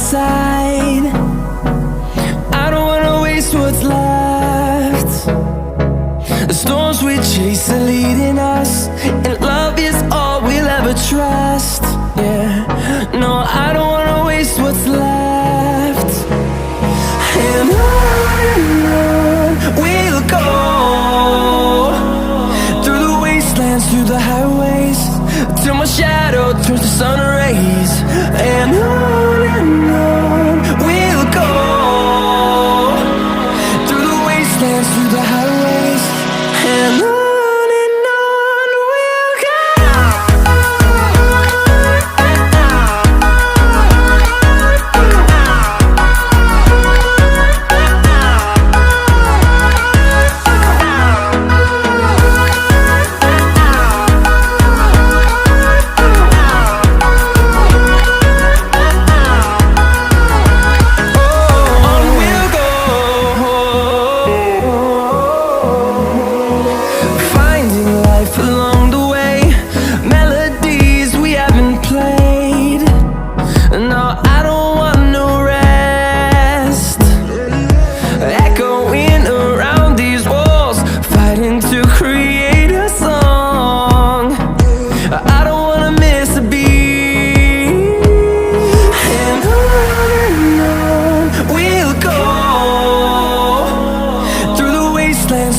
side. I don't wanna waste what's left. The storms we chase are leading us, and love is all we'll ever trust. Yeah, no, I don't wanna waste what's left. And on we'll go, through the wastelands, through the highways, till my shadow turns to sun rays. And on we'll go, through the wastelands, through the highways, and on we'll go.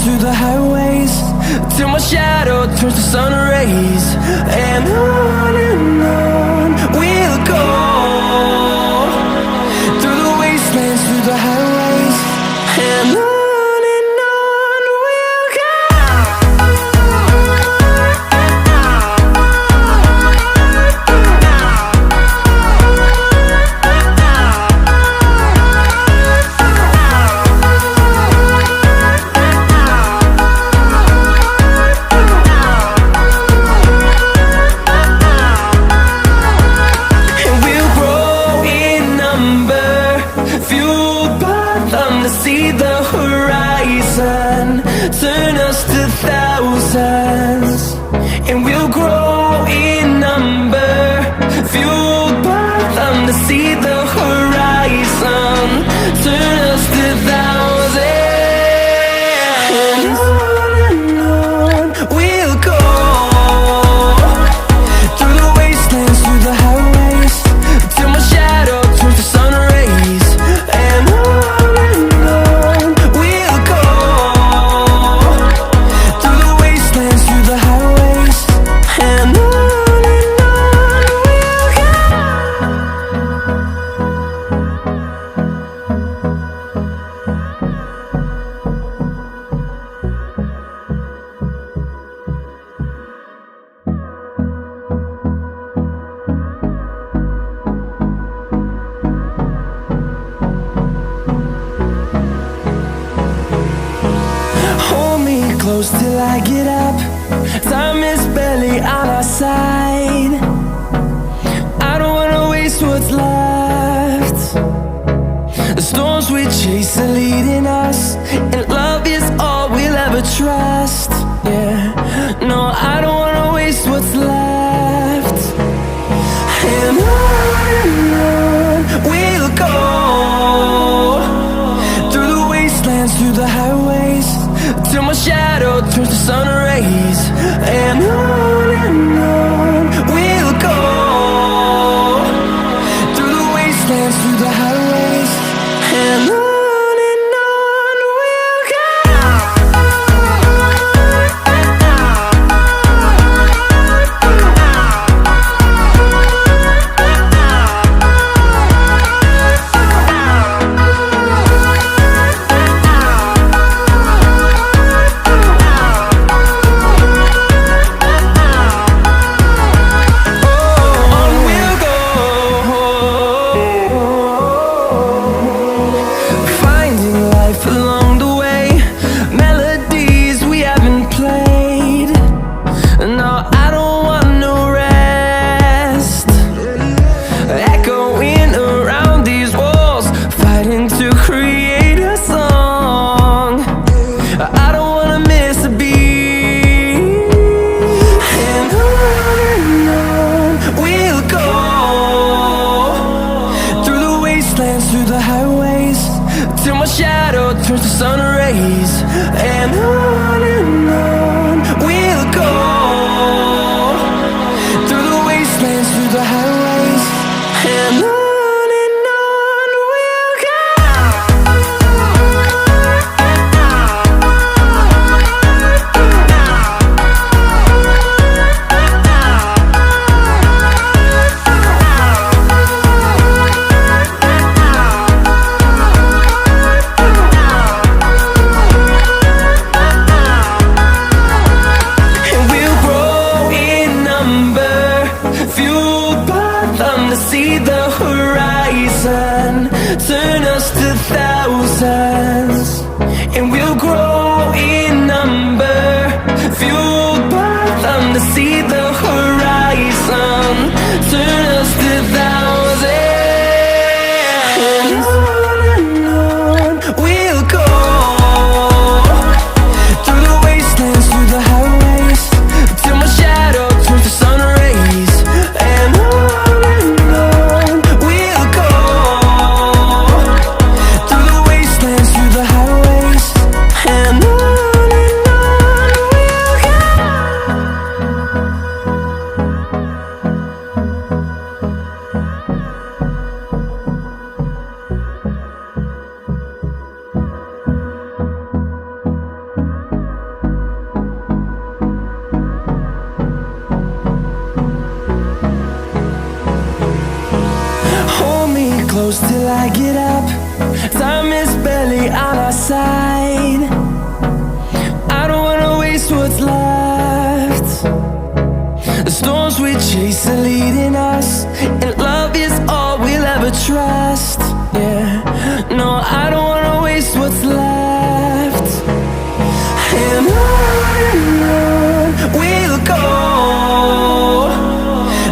Through the highways, till my shadow turns to sun rays. And on we'll go, through the wastelands, through the highways, and on we'll go. See the horizon turn us to thousands, and we'll grow in number, fueled by them. To see the horizon turn us to thousands, and on we'll go, through the wastelands, through the highways, till my shadow turns to sun rays. And close till I get up. Time is barely on our side. I don't wanna waste what's left. The storms we chase are leading us, and love is all we'll ever trust. Yeah, no, I don't wanna waste what's left. And on we'll go, through the wastelands, through the highways, till my shadow turns to sun rays. And on we'll go, through the wastelands, through the highways, and on. turns to sun rays, and on we'll go, through the wastelands, through the highways, and on we'll go. See the horizon, turn us to thousands, and we'll grow in number, fueled by them to see the horizon, turn us to thousands, and on we'll go, through the wastelands, through the highways, till my shadow turns to sun rays, and on close till I get up. Time is barely on our side. I don't wanna waste what's left. The storms we chase are leading us, and love is all we'll ever trust. Yeah, no, I don't wanna waste what's left. And on we'll go,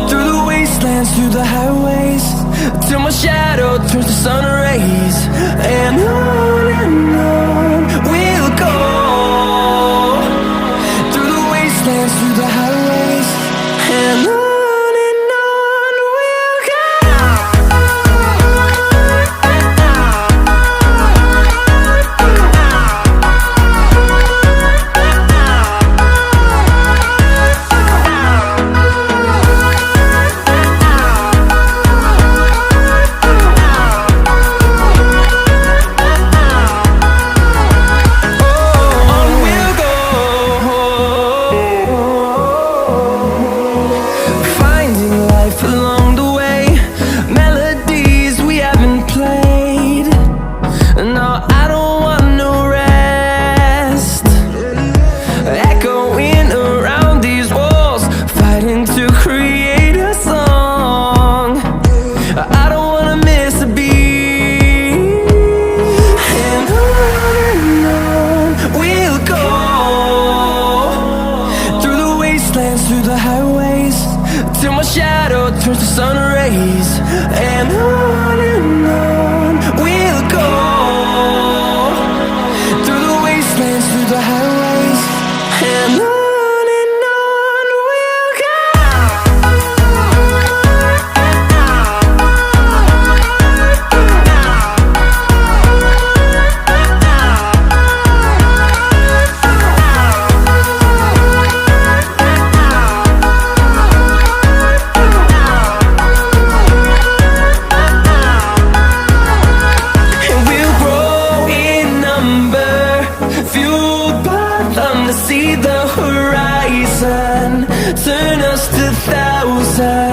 through the wastelands, through the highways, till my shadow turns to sun rays, and on we'll go, through the wastelands, through the highways, and on. Through the highways, till my shadow turns to sun rays, and on we'll go, through the wastelands, through the highways, and on. See the horizon, turn us to thousands.